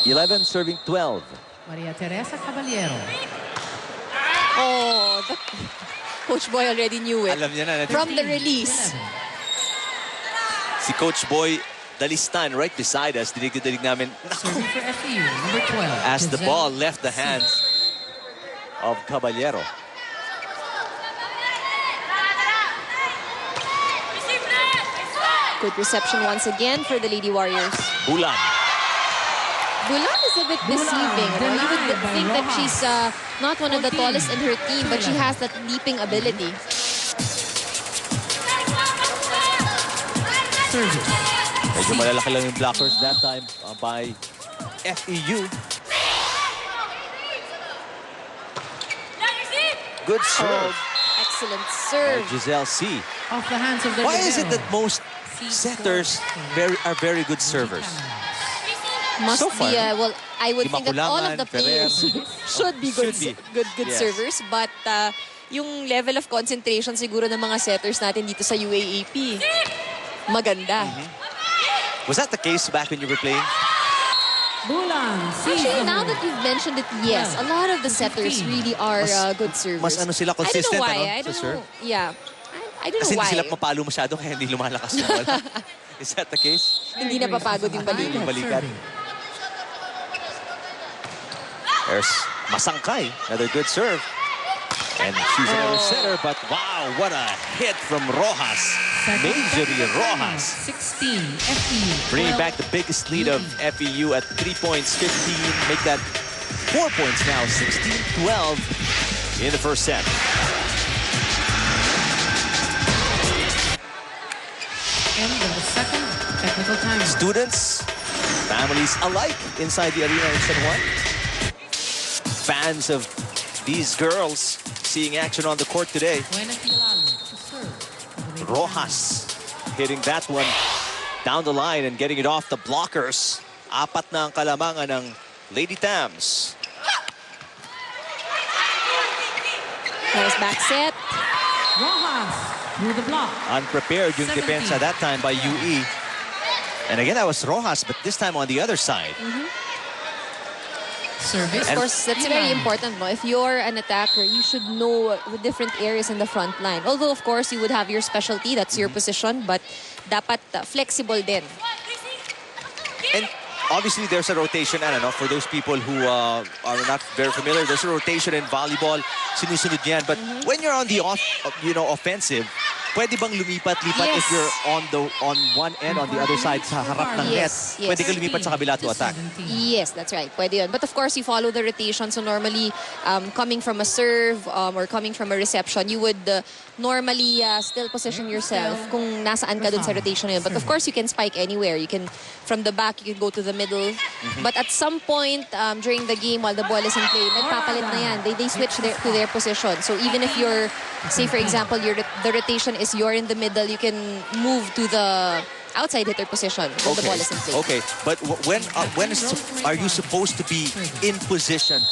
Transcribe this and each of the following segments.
11 serving 12. Maria Teresa Caballero. Oh, Coach Boy already knew it. Alam niya na. From the release. Si Coach Boy Dalistan right beside us. Dinig namin. Serving for FEU, number 12. As the ball left the hands of Caballero. Good reception once again for the Lady Warriors. Bulan. Bulan is a bit deceiving. You know? You would think that she's not one of the tallest in her team, but she has that leaping ability. Medyo malalaki lang yung blockers that time by FEU. Good serve. Excellent serve. Giselle C. Off the hands of the Why is it that most setters are very good servers? Must So far, be, well, I would think that all of the Ferrer. players should be good, good Yes. servers, but yung level of concentration siguro ng mga setters natin dito sa UAAP, maganda. Was that the case back when you were playing? Bulan. Actually, now that you've mentioned it, yes, a lot of the setters really are good servers. Mas ano sila, consistent, I don't know why. ano, I don't sa serve? know. Yeah. I don't Kasi know hindi why. sila mapalo masyado kaya hindi lumalakas yung bola. Is that the case? Hindi napapagod yung balikat. Yung balikat. There's Masangkay. Another good serve. And she's another setter, but wow, what a hit from Rojas. Majorie Rojas. 16, FEU. Bringing back the biggest lead of FEU at 3 points, 15. Make that 4 points now, 16-12 in the first set. End of the second technical time. Students, families alike inside the arena in San Juan. Fans of these girls seeing action on the court today. Rojas hitting that one down the line and getting it off the blockers. Apat na ang kalamangan ng Lady Tams. Nice back set. Rojas through the block. Unprepared yung depensa that time by UE. And again, that was Rojas, but this time on the other side. Service. Of course, that's very important. No? If you're an attacker, you should know the different areas in the front line. Although, of course, you would have your specialty. That's your position. But dapat flexible din. And obviously, there's a rotation. I don't know, for those people who are not very familiar, there's a rotation in volleyball. Sinusunod yan. But when you're on the offensive, pwede bang lumipat-lipat if you're on one end, on the other side, sa harap ng net? Pwede ka lumipat sa kabila to attack. Yes, that's right. Pwede yun. But of course, you follow the rotation. So normally, coming from a serve or coming from a reception, you would normally still position yourself kung nasaan ka dun sa rotation yun. But of course, you can spike anywhere. You can, from the back, you can go to the middle. But at some point during the game, while the ball is in play, nagpapalit na yan. They switch to their position. So even if you're, say for example, the rotation is you're in the middle, you can move to the outside hitter position when the ball is in play. Okay, but when are you supposed to be in position?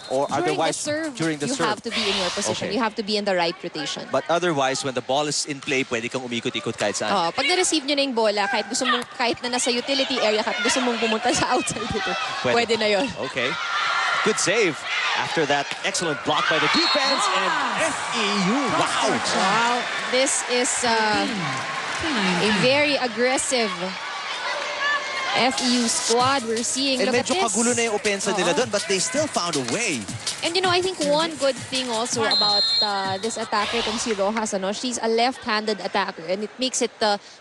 Or otherwise, during the serve? You have to be in your position. You have to be in the right rotation. But otherwise, when the ball is in play, pwede kang umikot-ikot kahit saan. Pag na-receive nyo na yung bola, kahit na nasa utility area, kahit gusto mong pumunta sa outside hitter, pwede na yun. Okay. Good save after that excellent block by the defense. And FEU, wow! Wow, this is a very aggressive FEU squad we're seeing. And Look at medyo this. kagulo na yung opensa nila doon, but they still found a way. And you know, I think one good thing also about this attacker, itong si Rojas, she's a left-handed attacker, and it makes it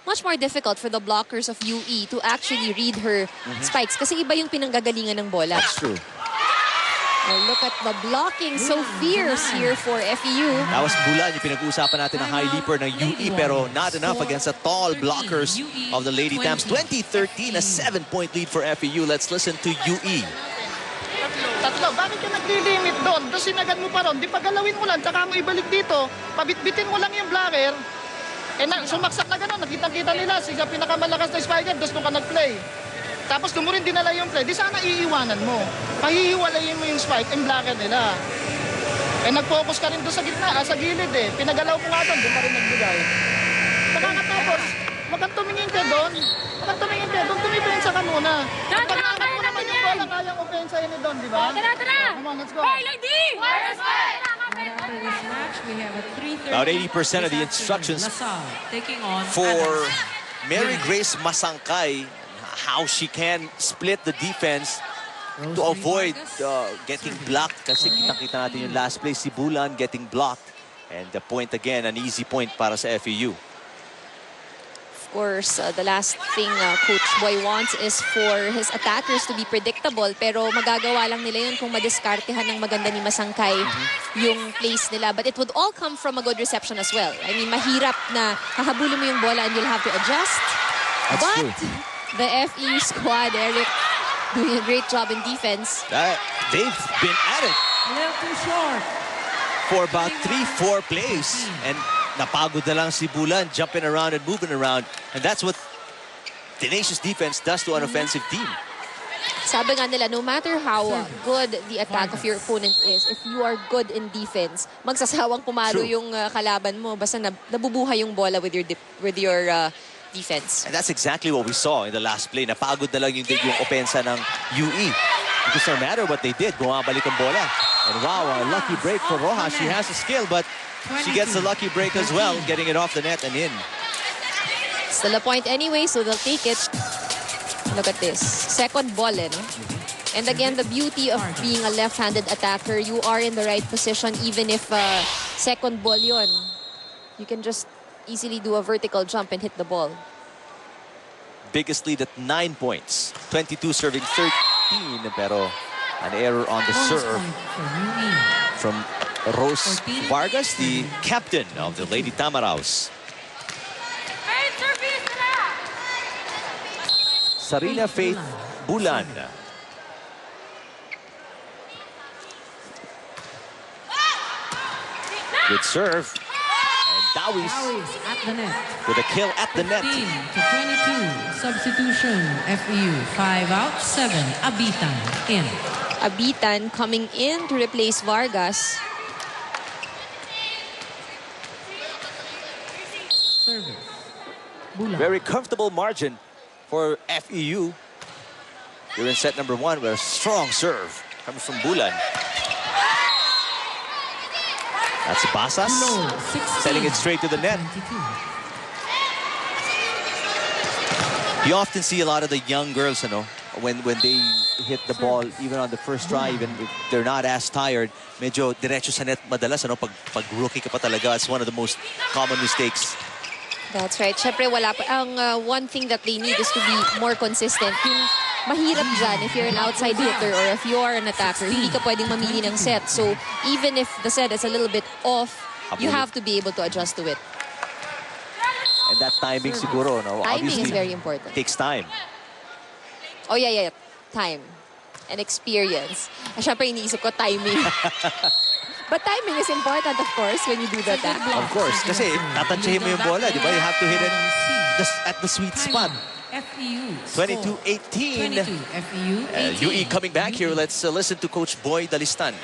much more difficult for the blockers of UE to actually read her spikes. Kasi iba yung pinanggagalingan ng bola. That's true. Well, look at the blocking, so fierce here for FEU. That was Bulan, yung pinag-uusapan natin ng high leaper ng UE, pero not enough against the tall blockers of the Lady Tams. 2013, a 7-point lead for FEU. Let's listen to UE. Tatlo, bakit ka nagli-limit doon? Doon sinagad mo pa ron, di pagalawin mo lang, tsaka mo ibalik dito. Pabitbitin mo lang yung blocker. Sumaksak na gano'n, nakita-kita nila, siya pinakamalakas na spiker, doon ka nag-play. Tapos doon mo rin dinala yung play, di sana iiwanan mo. Pahihiwalayin mo yung spike and blocker nila. Nag-focus ka rin doon sa gitna, sa gilid eh. Pinagalaw mo nga doon ka rin nagbigay. Pagkakatapos, wag kang tumingin ka doon. Wag kang tumingin ka doon, tumipensa ka muna. Pag naangat mo naman yung bola, yun, di ba? Come on, let's go. After this match, we have a 3:30. About 80% of the this instructions afternoon. LaSalle taking on for Adams. Mary Grace Masangkay, how she can split the defense to Rosemary avoid Vargas. getting blocked. Kasi kitang-kita natin yung last play, si Bulan getting blocked. And the point again, an easy point para sa FEU. Of course, the last thing Coach Boy wants is for his attackers to be predictable. Pero magagawa lang nila yun kung madiskartehan ng maganda ni Masangkay yung plays nila. But it would all come from a good reception as well. I mean, mahirap na hahabulin mo yung bola and you'll have to adjust. That's But true. the FEU squad, Eric, doing a great job in defense. They've been at it A little too short. for about 3-4 plays. And napagod na lang si Bulan, jumping around and moving around. And that's what tenacious defense does to an offensive team. Sabi nga nila, no matter how good the attack of your opponent is, if you are good in defense, magsasawang pumalo True. yung kalaban mo. Basta nabubuhay yung bola with your defense. And that's exactly what we saw in the last play. Napagod na lang yung opensa ng UE. Because no matter what they did, bumabalik ang bola. And wow, a lucky break for Rojas. She has the skill, but she gets a lucky break as well, getting it off the net and in. Still a point anyway, so they'll take it. Look at this. Second ball, no? And again, the beauty of being a left-handed attacker, you are in the right position even if second ball yun. You can just easily do a vertical jump and hit the ball. Biggest lead at 9 points. 22 serving 13, pero an error on the Bonus serve point for UE. from Rose Vargas, the captain of the Lady Tamaraws. Sarina Faith Bulan. Good serve. And Dawis Dawis at the net. with a kill at the net. 15 to 22. Substitution. FEU. 5 out. 7. Abitan in. Abitan coming in to replace Vargas. Service. Bulan. Very comfortable margin for FEU. You're in set number 1 with a strong serve coming from Bulan. That's Basas Below 16. sending it straight to the net. 22. You often see a lot of the young girls, you know, when they hit the ball, even on the first try, even if they're not as tired, medyo diretso sa net madalas, ano, pag rookie ka pa talaga, it's one of the most common mistakes. That's right. Syempre, wala pa. Ang one thing that they need is to be more consistent. Yung mahirap dyan if you're an outside hitter or if you are an attacker, hindi ka pwedeng mamili ng set. So, even if the set is a little bit off, you have to be able to adjust to it. And that timing siguro, no, Timing obviously is very important. takes time. Oh, yeah. Time. And experience. Syempre, iniisip ko timing. But timing is important, of course, when you do that. Of course, kasi tatansyahin mo yung bola, di ba? You have to hit it at the sweet spot. FEU. 22-18. 22. FEU. 18. UE coming back here. Let's listen to Coach Boy Dalistan.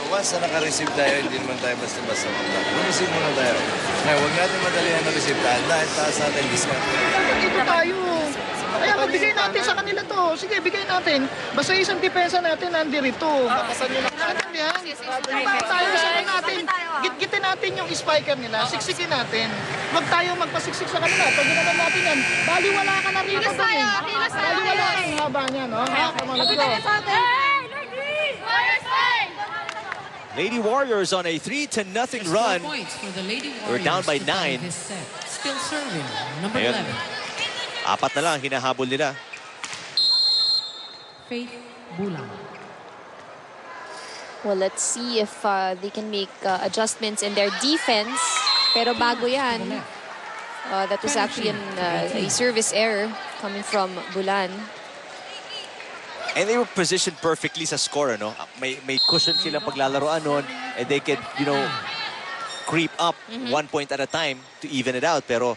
Once na naka-receive tayo, hindi naman tayo basta-basta punta. Receive muna tayo. Ngayon, huwag natin madalihan na receive dahil taas natin discount. Dito tayo. Kaya bigay natin sa kanila to. Sige, bigay natin. Basta isang depensa natin nandirito. Bakasan nyo lang natin yan. Bakit tayo sa natin? Gitgitin natin yung spiker nila. Siksikin natin. Huwag tayo magpasiksik sa kanila. Pag ginawa natin yan, baliwala ka na rito. Baliwala ang haba niya, no? Come on, let's go. Lady Warriors on a 3-0 Just 4 run. points for the Lady We're down by Warriors to tie 9. this set. Still serving. Number Ayun. 11. Apat na lang hinahabol nila. Faith Bulan. Well, let's see if they can make adjustments in their defense. Pero bago yan, that was actually a service error coming from Bulan. And they were positioned perfectly sa score, no? May cushion silang paglalaroan nun, and they could, you know, creep up 1 point at a time to even it out. Pero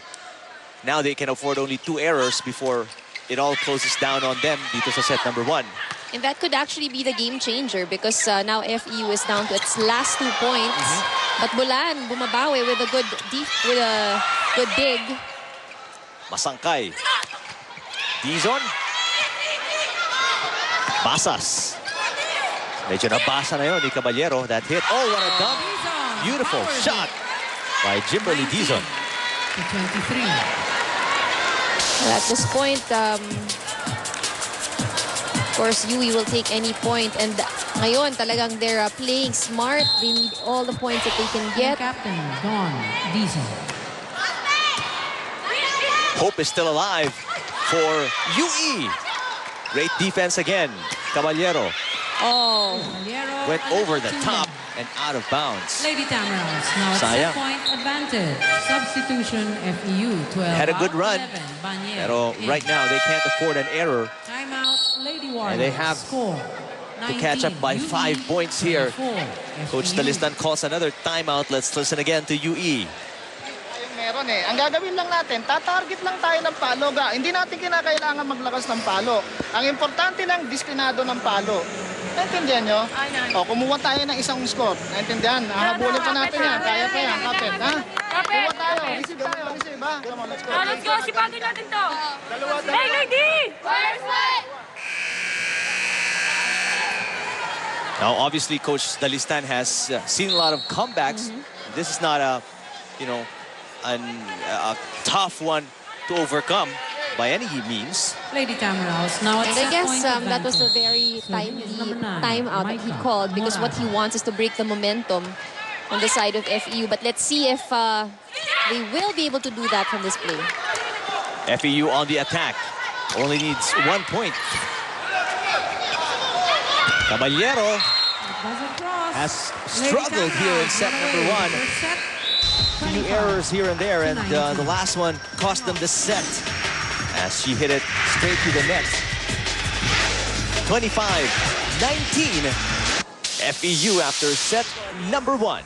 now they can afford only 2 errors before it all closes down on them dito sa set number 1. And that could actually be the game changer because now FEU is down to its last 2 points. But Bulan bumabawi with a good dig. Masangkay. Dizon. Basas. Medyo nabasa na yun ni Caballero. That hit. Oh, what a dunk. Beautiful shot by Jimberly Dizon. To 23. Well, at this point, of course, UE will take any point. And ngayon, talagang they're playing smart. They need all the points that they can Team get. captain, Dawn Dizon. Hope is still alive for UE. Great defense again. Caballero Oh, Caballero went over the to top net. and out of bounds. Lady Tamaraws now at Sayang. set point advantage. Substitution FEU 12 Had a good out, run. 11 Banyere Pero in. right now, they can't afford an error. Timeout, Lady Warriors. they have score to catch up by 5 points here. 24, Coach FEU. Dalistan calls another timeout. Let's listen again to UE. Yung meron eh. Ang gagawin lang natin, tatarget lang tayo ng palo. Hindi natin kinakailangan maglakas ng palo. Ang importante lang, disiplinado ng palo. Naintindihan nyo? O, kumuha tayo ng isang score. Naintindihan? Hahabulin pa natin yan. Kaya pa yan, kapit. Ha? Kumuha tayo. Receive tayo. Receive, ha? Come on, let's go. Let's go, sipagin natin to. Dalawa. Hey, lady! Now, obviously, Coach Dalistan has seen a lot of comebacks. This is not a, a tough one to overcome by any means. Lady Tamaraws now at and set I guess point that was a advantage. very So, timely it's number 9, timeout that he Maika called because what he Morales. wants is to break the momentum on the side of FEU. But let's see if they will be able to do that from this play. FEU on the attack. Only needs 1 point. Caballero It was a cross. has Lady struggled here in Tamaraws set got number away. 1. First set, Few 25. errors here and there, and the 19. last one cost them the set as she hit it straight to the net. 25-19 FEU after set number 1.